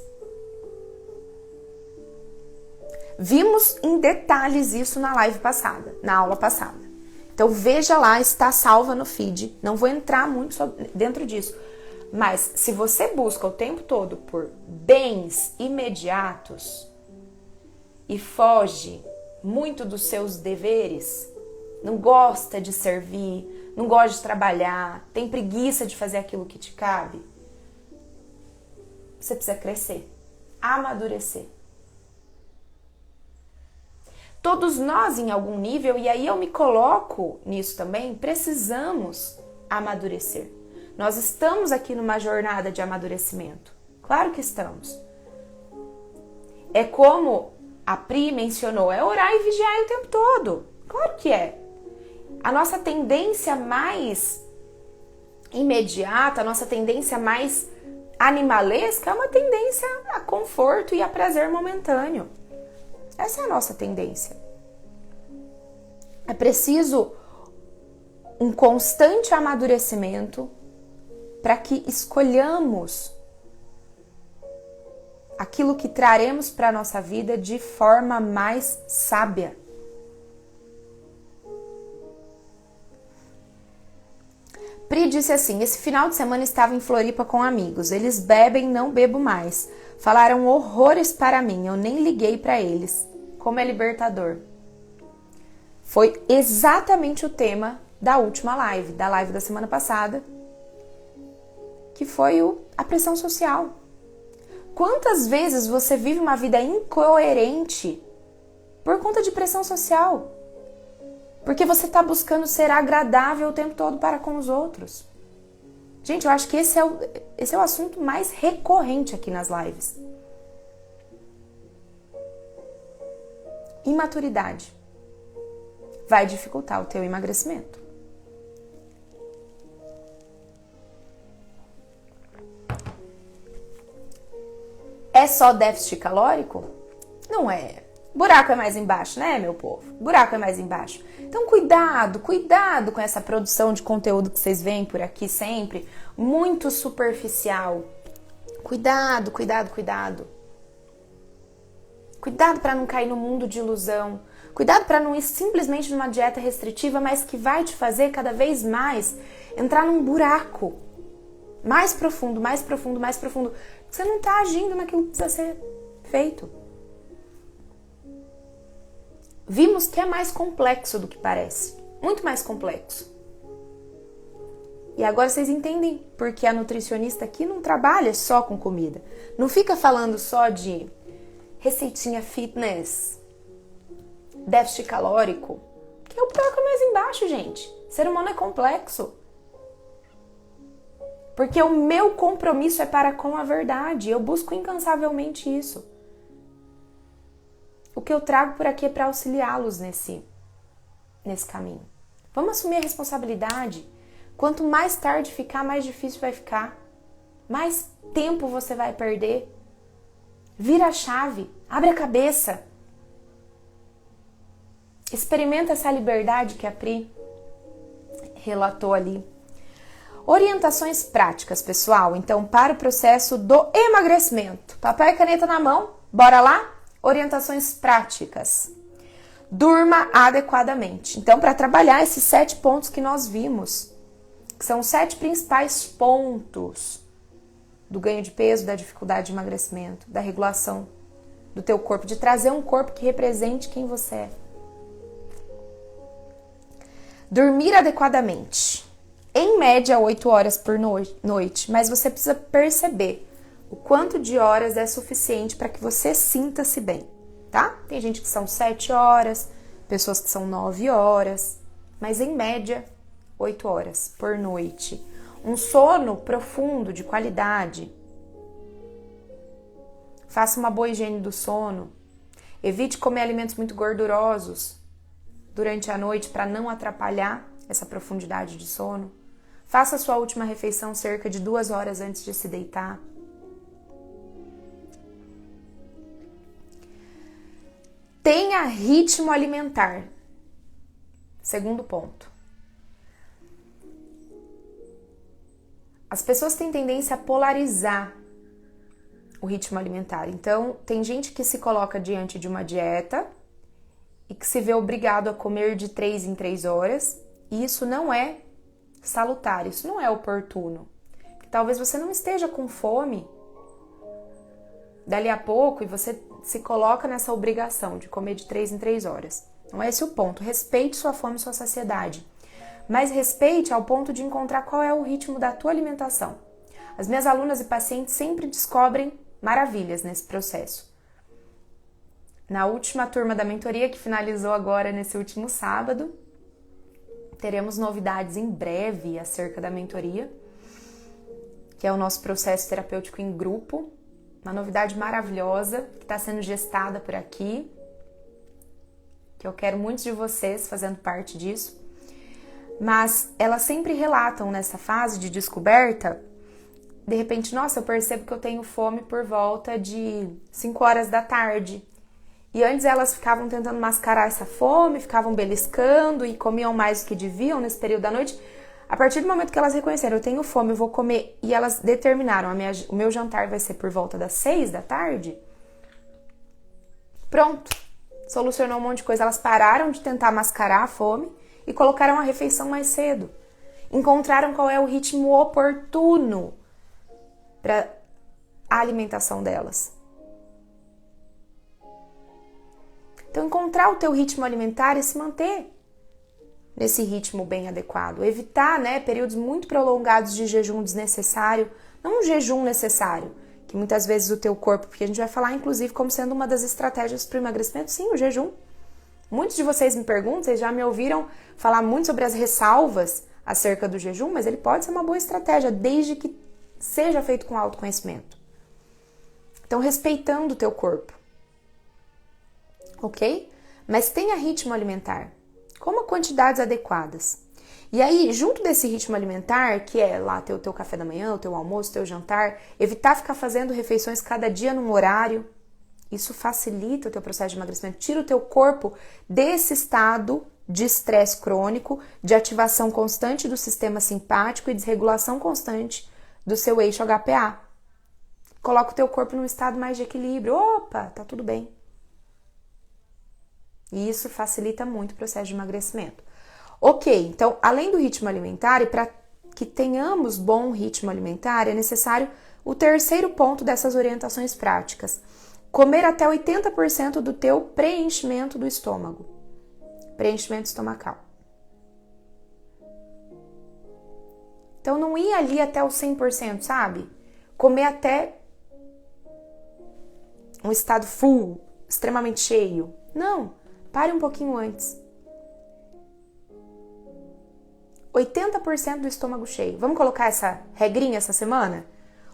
Speaker 2: Vimos em detalhes isso na live passada, na aula passada. Então veja lá, está salva no feed. Não vou entrar muito dentro disso. Mas se você busca o tempo todo por bens imediatos e foge muito dos seus deveres, não gosta de servir, não gosta de trabalhar, tem preguiça de fazer aquilo que te cabe, você precisa crescer, amadurecer. Todos nós, em algum nível, e aí eu me coloco nisso também, precisamos amadurecer. Nós estamos aqui numa jornada de amadurecimento. Claro que estamos. É como a Pri mencionou, é orar e vigiar o tempo todo. Claro que é. A nossa tendência mais imediata, a nossa tendência mais animalesca é uma tendência a conforto e a prazer momentâneo. Essa é a nossa tendência. É preciso um constante amadurecimento para que escolhamos aquilo que traremos para a nossa vida de forma mais sábia. Pri disse assim, esse final de semana estava em Floripa com amigos, eles bebem, não bebo mais. Falaram horrores para mim, eu nem liguei para eles. Como é libertador. Foi exatamente o tema da última live, da live da semana passada, que foi a pressão social. Quantas vezes você vive uma vida incoerente por conta de pressão social? Porque você está buscando ser agradável o tempo todo para com os outros. Gente, eu acho que esse é o assunto mais recorrente aqui nas lives. Imaturidade vai dificultar o teu emagrecimento. É só déficit calórico? Não é. Buraco é mais embaixo, né, meu povo? Buraco é mais embaixo. Então, cuidado com essa produção de conteúdo que vocês veem por aqui sempre, muito superficial. Cuidado. Cuidado para não cair no mundo de ilusão. Cuidado para não ir simplesmente numa dieta restritiva, mas que vai te fazer cada vez mais entrar num buraco Mais profundo, mais profundo, mais profundo. Você não está agindo naquilo que precisa ser feito. Vimos que é mais complexo do que parece. Muito mais complexo. E agora vocês entendem porque a nutricionista aqui não trabalha só com comida. Não fica falando só de receitinha fitness, déficit calórico, que é o buraco mais embaixo, gente. O ser humano é complexo. Porque o meu compromisso é para com a verdade. Eu busco incansavelmente isso. O que eu trago por aqui é para auxiliá-los nesse caminho. Vamos assumir a responsabilidade. Quanto mais tarde ficar, mais difícil vai ficar. Mais tempo você vai perder. Vira a chave. Abre a cabeça. Experimenta essa liberdade que a Pri relatou ali. Orientações práticas, pessoal. Então, para o processo do emagrecimento. Papel e caneta na mão. Bora lá? Orientações práticas. Durma adequadamente. Então, para trabalhar esses 7 pontos que nós vimos, que são os 7 principais pontos do ganho de peso, da dificuldade de emagrecimento, da regulação do teu corpo, de trazer um corpo que represente quem você é. Dormir adequadamente. Em média, 8 horas por noite, mas você precisa perceber o quanto de horas é suficiente para que você sinta-se bem, tá? Tem gente que são 7 horas, pessoas que são 9 horas, mas em média, 8 horas por noite. Um sono profundo, de qualidade. Faça uma boa higiene do sono. Evite comer alimentos muito gordurosos durante a noite para não atrapalhar essa profundidade de sono. Faça a sua última refeição cerca de 2 horas antes de se deitar. Tenha ritmo alimentar. Segundo ponto. As pessoas têm tendência a polarizar o ritmo alimentar. Então, tem gente que se coloca diante de uma dieta e que se vê obrigado a comer de 3 em 3 horas. E isso não é salutar, isso não é oportuno. Talvez você não esteja com fome dali a pouco e você se coloca nessa obrigação de comer de 3 em 3 horas. Não é esse o ponto. Respeite sua fome e sua saciedade. Mas respeite ao ponto de encontrar qual é o ritmo da tua alimentação. As minhas alunas e pacientes sempre descobrem maravilhas nesse processo. Na última turma da mentoria, que finalizou agora nesse último sábado, teremos novidades em breve acerca da mentoria, que é o nosso processo terapêutico em grupo. Uma novidade maravilhosa que está sendo gestada por aqui, que eu quero muitos de vocês fazendo parte disso. Mas elas sempre relatam nessa fase de descoberta, de repente, nossa, eu percebo que eu tenho fome por volta de 5 horas da tarde. E antes elas ficavam tentando mascarar essa fome, ficavam beliscando e comiam mais do que deviam nesse período da noite. A partir do momento que elas reconheceram, eu tenho fome, eu vou comer, e elas determinaram, o meu jantar vai ser por volta das 6 da tarde, pronto, solucionou um monte de coisa. Elas pararam de tentar mascarar a fome e colocaram a refeição mais cedo. Encontraram qual é o ritmo oportuno para a alimentação delas. Então, encontrar o teu ritmo alimentar e se manter nesse ritmo bem adequado. Evitar, períodos muito prolongados de jejum desnecessário. Não um jejum necessário, que muitas vezes o teu corpo, porque a gente vai falar, inclusive, como sendo uma das estratégias para o emagrecimento, sim, o jejum. Muitos de vocês me perguntam, vocês já me ouviram falar muito sobre as ressalvas acerca do jejum, mas ele pode ser uma boa estratégia, desde que seja feito com autoconhecimento. Então, respeitando o teu corpo. Ok? Mas tenha ritmo alimentar. Coma quantidades adequadas. E aí, junto desse ritmo alimentar, que é lá ter o teu café da manhã, o teu almoço, o teu jantar, evitar ficar fazendo refeições cada dia num horário. Isso facilita o teu processo de emagrecimento, tira o teu corpo desse estado de estresse crônico, de ativação constante do sistema simpático e desregulação constante do seu eixo HPA. Coloca o teu corpo num estado mais de equilíbrio. Opa, tá tudo bem. E isso facilita muito o processo de emagrecimento. Ok, então, além do ritmo alimentar, e para que tenhamos bom ritmo alimentar, é necessário o terceiro ponto dessas orientações práticas. Comer até 80% do teu preenchimento do estômago. Preenchimento estomacal. Então, não ir ali até o 100%, sabe? Comer até um estado full, extremamente cheio. Não, pare um pouquinho antes. 80% do estômago cheio. Vamos colocar essa regrinha essa semana?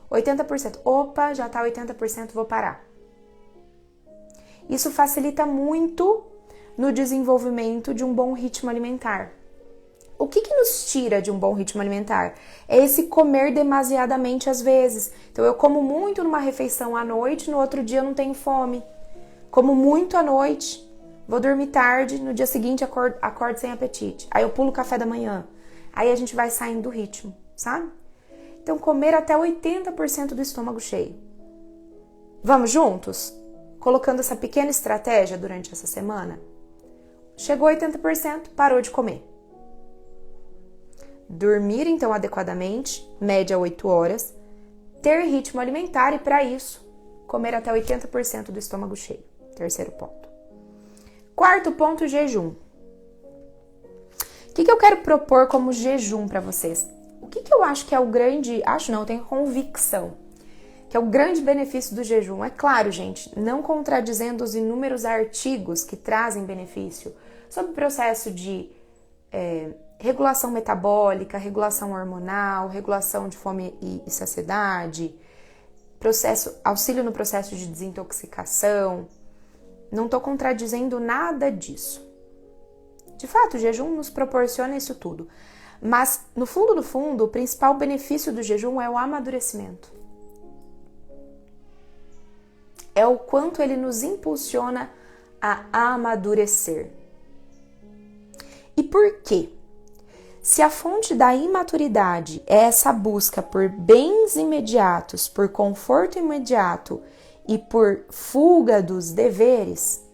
Speaker 2: 80%. Opa, já tá 80%, vou parar. Isso facilita muito no desenvolvimento de um bom ritmo alimentar. O que nos tira de um bom ritmo alimentar? É esse comer demasiadamente às vezes. Então, eu como muito numa refeição à noite, no outro dia eu não tenho fome. Como muito à noite, vou dormir tarde, no dia seguinte acordo sem apetite. Aí eu pulo o café da manhã. Aí a gente vai saindo do ritmo, sabe? Então, comer até 80% do estômago cheio. Vamos juntos? Colocando essa pequena estratégia durante essa semana. Chegou a 80%, parou de comer. Dormir, então, adequadamente, média 8 horas. Ter ritmo alimentar e, para isso, comer até 80% do estômago cheio. Terceiro ponto. Quarto ponto, jejum. O que eu quero propor como jejum para vocês? O que eu acho que é o grande... Acho não, eu tenho convicção. Que é o grande benefício do jejum. É claro, gente, não contradizendo os inúmeros artigos que trazem benefício sobre o processo de regulação metabólica, regulação hormonal, regulação de fome e saciedade, auxílio no processo de desintoxicação. Não estou contradizendo nada disso. De fato, o jejum nos proporciona isso tudo. Mas, no fundo do fundo, o principal benefício do jejum é o amadurecimento. É o quanto ele nos impulsiona a amadurecer. E por quê? Se a fonte da imaturidade é essa busca por bens imediatos, por conforto imediato e por fuga dos deveres,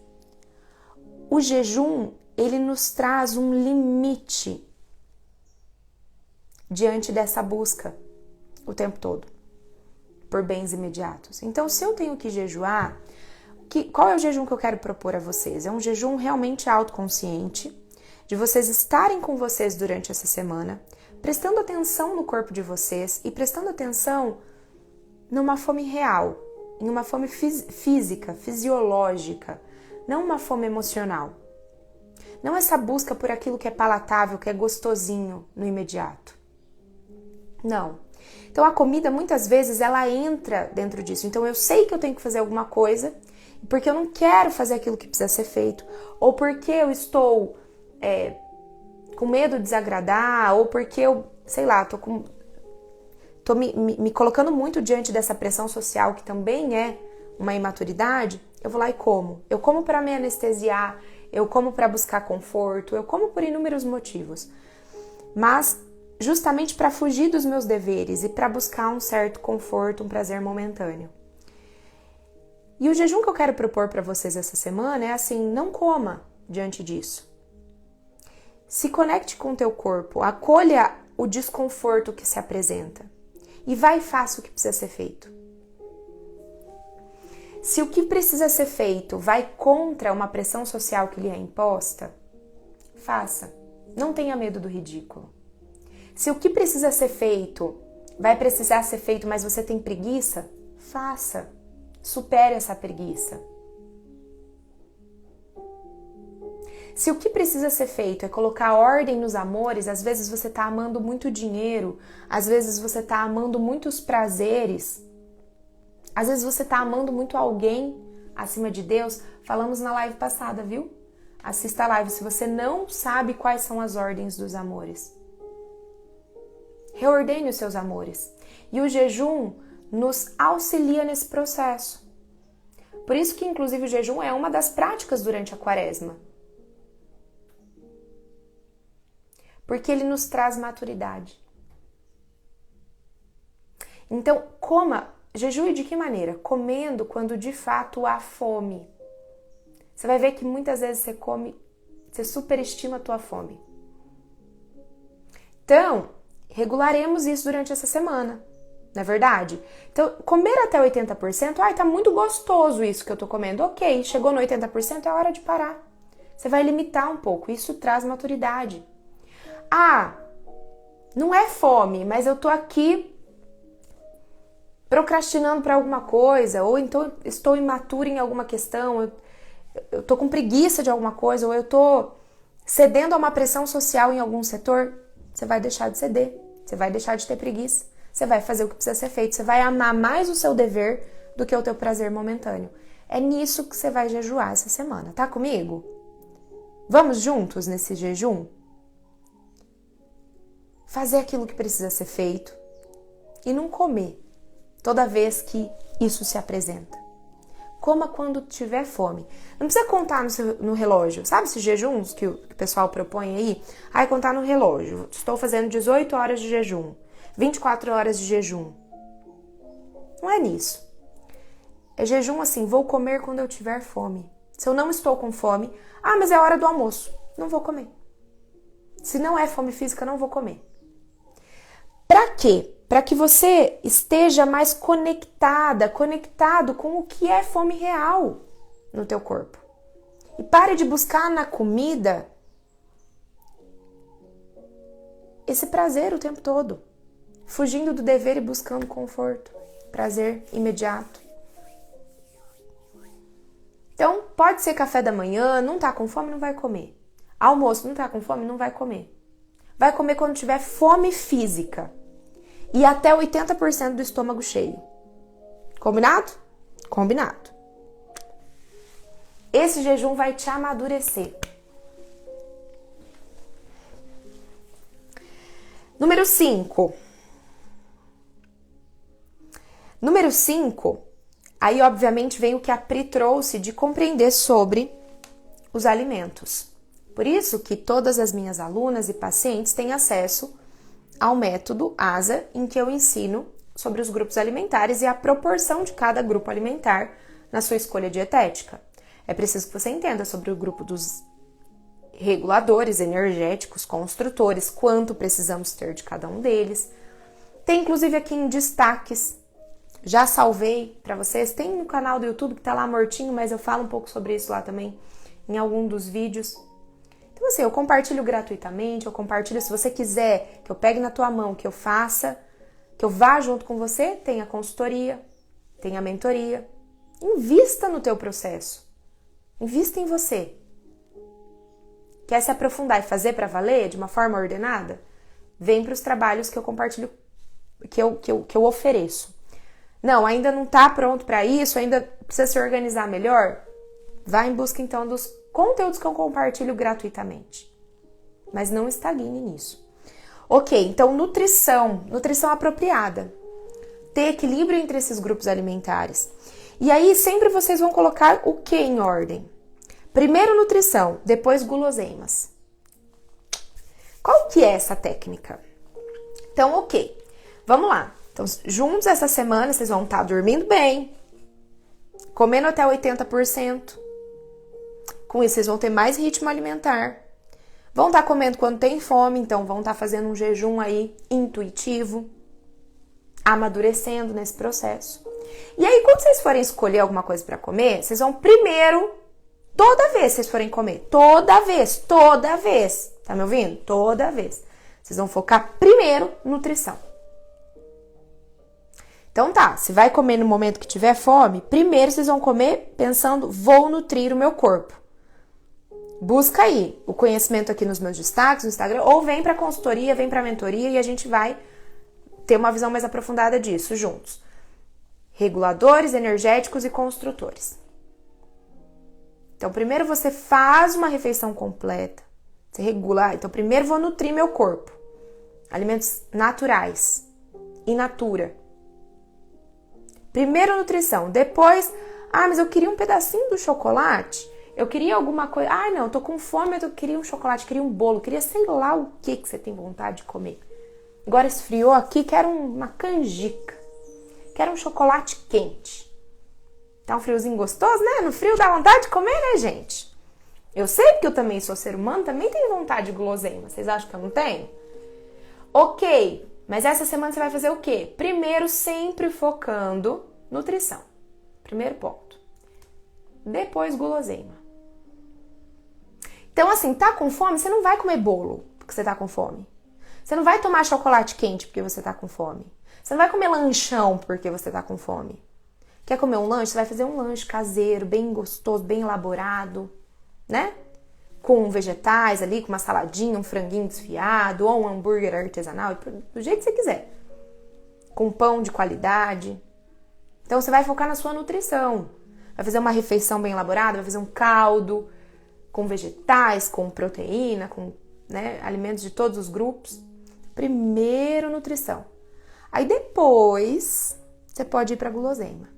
Speaker 2: o jejum, ele nos traz um limite diante dessa busca o tempo todo por bens imediatos. Então, se eu tenho que jejuar, qual é o jejum que eu quero propor a vocês? É um jejum realmente autoconsciente, de vocês estarem com vocês durante essa semana, prestando atenção no corpo de vocês e prestando atenção numa fome real, em uma fome física, fisiológica, não uma fome emocional. Não essa busca por aquilo que é palatável, que é gostosinho no imediato. Não. Então a comida muitas vezes ela entra dentro disso. Então eu sei que eu tenho que fazer alguma coisa porque eu não quero fazer aquilo que precisa ser feito, ou porque eu estou com medo de desagradar, ou porque eu, sei lá, tô me colocando muito diante dessa pressão social que também é uma imaturidade. Eu vou lá e como. Eu como para me anestesiar, eu como para buscar conforto, eu como por inúmeros motivos. Mas justamente para fugir dos meus deveres e para buscar um certo conforto, um prazer momentâneo. E o jejum que eu quero propor para vocês essa semana é assim, não coma diante disso. Se conecte com o teu corpo, acolha o desconforto que se apresenta e vai e faça o que precisa ser feito. Se o que precisa ser feito vai contra uma pressão social que lhe é imposta, faça. Não tenha medo do ridículo. Se o que precisa ser feito vai precisar ser feito, mas você tem preguiça, faça. Supere essa preguiça. Se o que precisa ser feito é colocar ordem nos amores, às vezes você está amando muito dinheiro, às vezes você está amando muitos prazeres, às vezes você está amando muito alguém acima de Deus. Falamos na live passada, viu? Assista a live se você não sabe quais são as ordens dos amores. Reordene os seus amores. E o jejum nos auxilia nesse processo. Por isso que, inclusive, o jejum é uma das práticas durante a quaresma. Porque ele nos traz maturidade. Então, jejue de que maneira? Comendo quando de fato há fome. Você vai ver que muitas vezes você come, você superestima a tua fome. Então, regularemos isso durante essa semana. Não é verdade? Então, comer até 80%, tá muito gostoso isso que eu tô comendo. Ok, chegou no 80%, é hora de parar. Você vai limitar um pouco, isso traz maturidade. Não é fome, mas eu tô aqui procrastinando para alguma coisa, ou então estou imatura em alguma questão, eu tô com preguiça de alguma coisa, ou eu tô cedendo a uma pressão social em algum setor. Você vai deixar de ceder, você vai deixar de ter preguiça, você vai fazer o que precisa ser feito, você vai amar mais o seu dever do que o teu prazer momentâneo. É nisso que você vai jejuar essa semana, tá comigo? Vamos juntos nesse jejum? Fazer aquilo que precisa ser feito e não comer toda vez que isso se apresenta. Coma quando tiver fome. Não precisa contar no relógio. Sabe esses jejuns que o pessoal propõe aí? Contar no relógio. Estou fazendo 18 horas de jejum. 24 horas de jejum. Não é nisso. É jejum assim, vou comer quando eu tiver fome. Se eu não estou com fome, mas é hora do almoço. Não vou comer. Se não é fome física, não vou comer. Pra quê? Para que você esteja mais conectado com o que é fome real no teu corpo. E pare de buscar na comida esse prazer o tempo todo, fugindo do dever e buscando conforto, prazer imediato. Então, pode ser café da manhã, não tá com fome, não vai comer. Almoço, não tá com fome, não vai comer. Vai comer quando tiver fome física. E até 80% do estômago cheio. Combinado? Combinado. Esse jejum vai te amadurecer. Número 5. Número 5, aí obviamente vem o que a Pri trouxe de compreender sobre os alimentos. Por isso que todas as minhas alunas e pacientes têm acesso ao método ASA, em que eu ensino sobre os grupos alimentares e a proporção de cada grupo alimentar na sua escolha dietética. É preciso que você entenda sobre o grupo dos reguladores, energéticos, construtores, quanto precisamos ter de cada um deles. Tem inclusive aqui em destaques, já salvei para vocês, tem no canal do YouTube que tá lá mortinho, mas eu falo um pouco sobre isso lá também, em algum dos vídeos. Então assim, eu compartilho gratuitamente, eu compartilho se você quiser que eu pegue na tua mão, que eu faça, que eu vá junto com você, tem a consultoria, tem a mentoria. Invista no teu processo, invista em você. Quer se aprofundar e fazer para valer de uma forma ordenada? Vem para os trabalhos que eu compartilho, que eu ofereço. Não, ainda não está pronto para isso, ainda precisa se organizar melhor? Vá em busca então dos conteúdos que eu compartilho gratuitamente. Mas não estagne nisso. Ok, então nutrição apropriada. Ter equilíbrio entre esses grupos alimentares. E aí sempre vocês vão colocar o que em ordem? Primeiro nutrição, depois guloseimas. Qual que é essa técnica? Então, ok, vamos lá. Então, juntos essa semana vocês vão estar dormindo bem, comendo até 80%. Com isso, vocês vão ter mais ritmo alimentar. Vão estar comendo quando tem fome, então vão estar fazendo um jejum aí intuitivo, amadurecendo nesse processo. E aí, quando vocês forem escolher alguma coisa para comer, vocês vão primeiro, toda vez que vocês forem comer, toda vez, tá me ouvindo? Toda vez. Vocês vão focar primeiro nutrição. Então tá, se vai comer no momento que tiver fome, primeiro vocês vão comer pensando, vou nutrir o meu corpo. Busca aí o conhecimento aqui nos meus destaques, no Instagram, ou vem pra consultoria, vem pra mentoria e a gente vai ter uma visão mais aprofundada disso juntos. Reguladores, energéticos e construtores. Então, primeiro você faz uma refeição completa, você regula. Então, primeiro vou nutrir meu corpo. Alimentos naturais, in natura. Primeiro nutrição, depois, mas eu queria um pedacinho do chocolate, eu queria alguma coisa, não, eu tô com fome, eu queria um chocolate, queria um bolo, queria sei lá o que você tem vontade de comer. Agora esfriou aqui, quero uma canjica, quero um chocolate quente. Tá um friozinho gostoso, né? No frio dá vontade de comer, né, gente? Eu sei que eu também sou ser humano, também tenho vontade de guloseima, vocês acham que eu não tenho? Ok, Mas essa semana você vai fazer o quê? Primeiro, sempre focando nutrição. Primeiro ponto. Depois, guloseima. Então, assim, tá com fome? Você não vai comer bolo porque você tá com fome. Você não vai tomar chocolate quente porque você tá com fome. Você não vai comer lanchão porque você tá com fome. Quer comer um lanche? Você vai fazer um lanche caseiro, bem gostoso, bem elaborado, né? Com vegetais ali, com uma saladinha, um franguinho desfiado, ou um hambúrguer artesanal, do jeito que você quiser. Com pão de qualidade. Então, você vai focar na sua nutrição. Vai fazer uma refeição bem elaborada, vai fazer um caldo com vegetais, com proteína, com, né, alimentos de todos os grupos. Primeiro, nutrição. Aí depois, você pode ir para guloseima.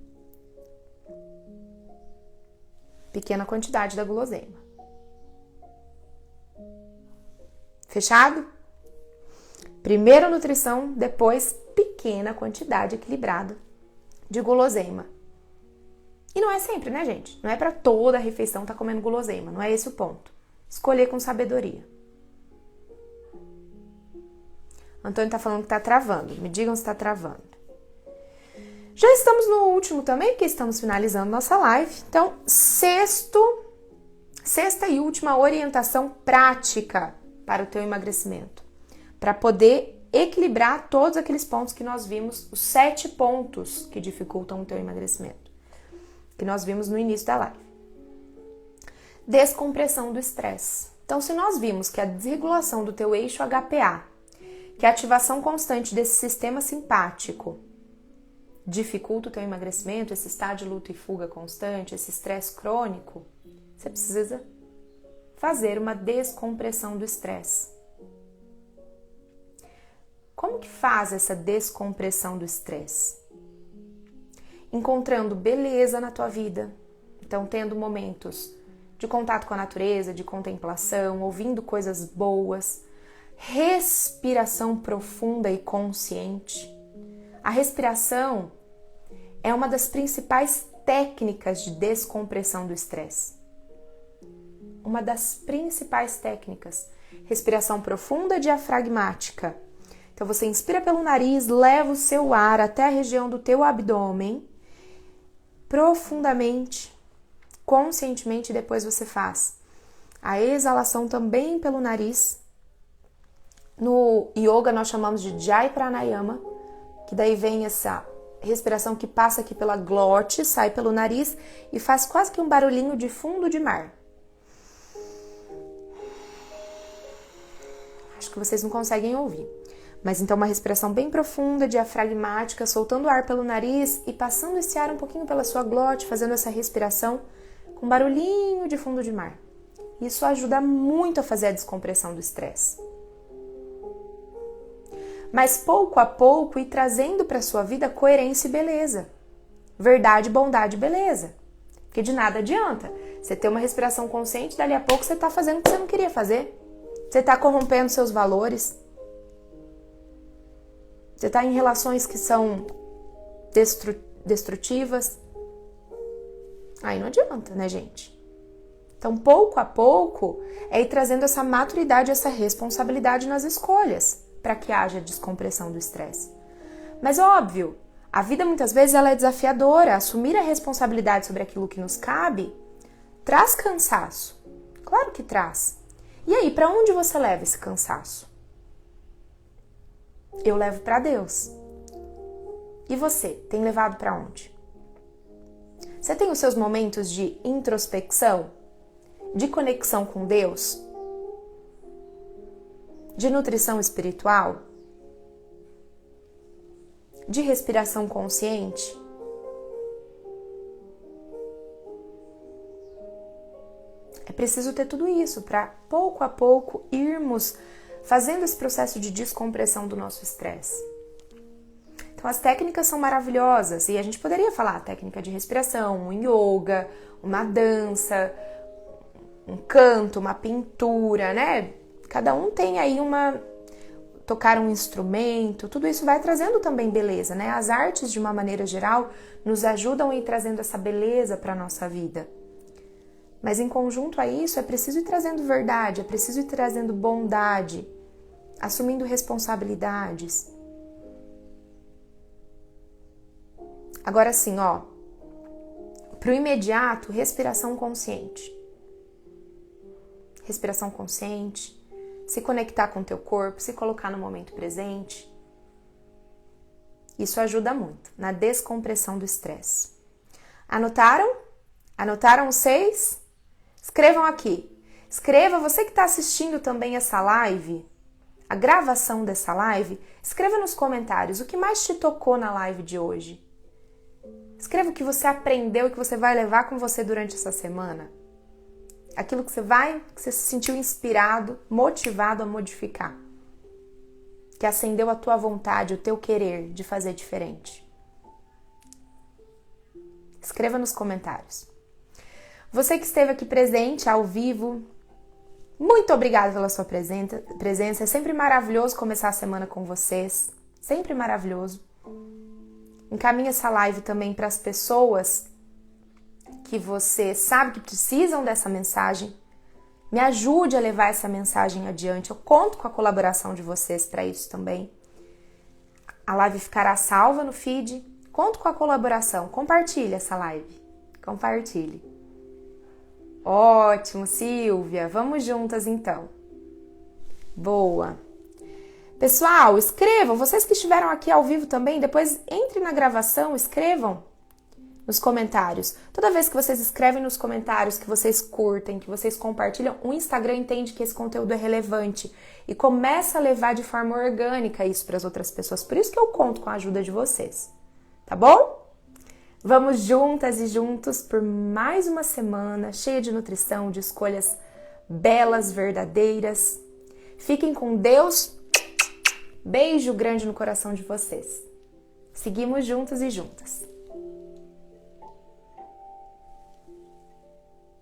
Speaker 2: Pequena quantidade da guloseima. Fechado? Primeiro nutrição, depois pequena quantidade equilibrada de guloseima. E não é sempre, né, gente? Não é para toda a refeição estar comendo guloseima, não é esse o ponto. Escolher com sabedoria. Antônio tá falando que tá travando. Me digam se tá travando. Já estamos no último também, porque estamos finalizando nossa live. Então, sexta e última orientação prática para o teu emagrecimento. Para poder equilibrar todos aqueles pontos que nós vimos, os 7 pontos que dificultam o teu emagrecimento, que nós vimos no início da live. Descompressão do estresse. Então, se nós vimos que a desregulação do teu eixo HPA, que a ativação constante desse sistema simpático dificulta o teu emagrecimento, esse estado de luta e fuga constante, esse estresse crônico, você precisa fazer uma descompressão do estresse. Como que faz essa descompressão do estresse? Encontrando beleza na tua vida. Então, tendo momentos de contato com a natureza, de contemplação, ouvindo coisas boas, respiração profunda e consciente. A respiração é uma das principais técnicas de descompressão do estresse. Uma das principais técnicas. Respiração profunda diafragmática. Então, você inspira pelo nariz, leva o seu ar até a região do teu abdômen, profundamente, conscientemente, e depois você faz a exalação também pelo nariz. No yoga nós chamamos de Jai Pranayama, que daí vem essa respiração que passa aqui pela glote, sai pelo nariz e faz quase que um barulhinho de fundo de mar. Acho que vocês não conseguem ouvir. Mas então uma respiração bem profunda, diafragmática, soltando o ar pelo nariz e passando esse ar um pouquinho pela sua glote, fazendo essa respiração com barulhinho de fundo de mar. Isso ajuda muito a fazer a descompressão do estresse. Mas pouco a pouco ir trazendo para a sua vida coerência e beleza. Verdade, bondade e beleza. Porque de nada adianta você ter uma respiração consciente, dali a pouco você está fazendo o que você não queria fazer. Você está corrompendo seus valores. Você está em relações que são destrutivas. Aí não adianta, né, gente? Então, pouco a pouco, é ir trazendo essa maturidade, essa responsabilidade nas escolhas, para que haja descompressão do estresse. Mas, óbvio, a vida muitas vezes ela é desafiadora. Assumir a responsabilidade sobre aquilo que nos cabe traz cansaço. Claro que traz. E aí, para onde você leva esse cansaço? Eu levo para Deus. E você, tem levado para onde? Você tem os seus momentos de introspecção, de conexão com Deus, de nutrição espiritual, de respiração consciente? É preciso ter tudo isso para pouco a pouco irmos fazendo esse processo de descompressão do nosso estresse. Então as técnicas são maravilhosas e a gente poderia falar técnica de respiração, um yoga, uma dança, um canto, uma pintura, né? Cada um tem aí tocar um instrumento, tudo isso vai trazendo também beleza, né? As artes, de uma maneira geral, nos ajudam a ir trazendo essa beleza para a nossa vida. Mas em conjunto a isso, é preciso ir trazendo verdade, é preciso ir trazendo bondade, assumindo responsabilidades. Agora sim, ó, pro imediato, respiração consciente. Respiração consciente, se conectar com o teu corpo, se colocar no momento presente. Isso ajuda muito na descompressão do estresse. Anotaram? Anotaram os 6? Escrevam aqui. Escreva, você que está assistindo também essa live, a gravação dessa live, escreva nos comentários o que mais te tocou na live de hoje. Escreva o que você aprendeu e que você vai levar com você durante essa semana. Aquilo que você se sentiu inspirado, motivado a modificar. Que acendeu a tua vontade, o teu querer de fazer diferente. Escreva nos comentários. Você que esteve aqui presente, ao vivo, muito obrigada pela sua presença. É sempre maravilhoso começar a semana com vocês. Sempre maravilhoso. Encaminhe essa live também para as pessoas que você sabe que precisam dessa mensagem. Me ajude a levar essa mensagem adiante. Eu conto com a colaboração de vocês para isso também. A live ficará salva no feed. Conto com a colaboração. Compartilhe essa live. Compartilhe. Ótimo, Silvia. Vamos juntas então. Boa. Pessoal, escrevam. Vocês que estiveram aqui ao vivo também, depois entre na gravação, escrevam nos comentários. Toda vez que vocês escrevem nos comentários, que vocês curtem, que vocês compartilham, o Instagram entende que esse conteúdo é relevante e começa a levar de forma orgânica isso para as outras pessoas. Por isso que eu conto com a ajuda de vocês. Tá bom? Vamos juntas e juntos por mais uma semana cheia de nutrição, de escolhas belas, verdadeiras. Fiquem com Deus. Beijo grande no coração de vocês. Seguimos juntos e juntas.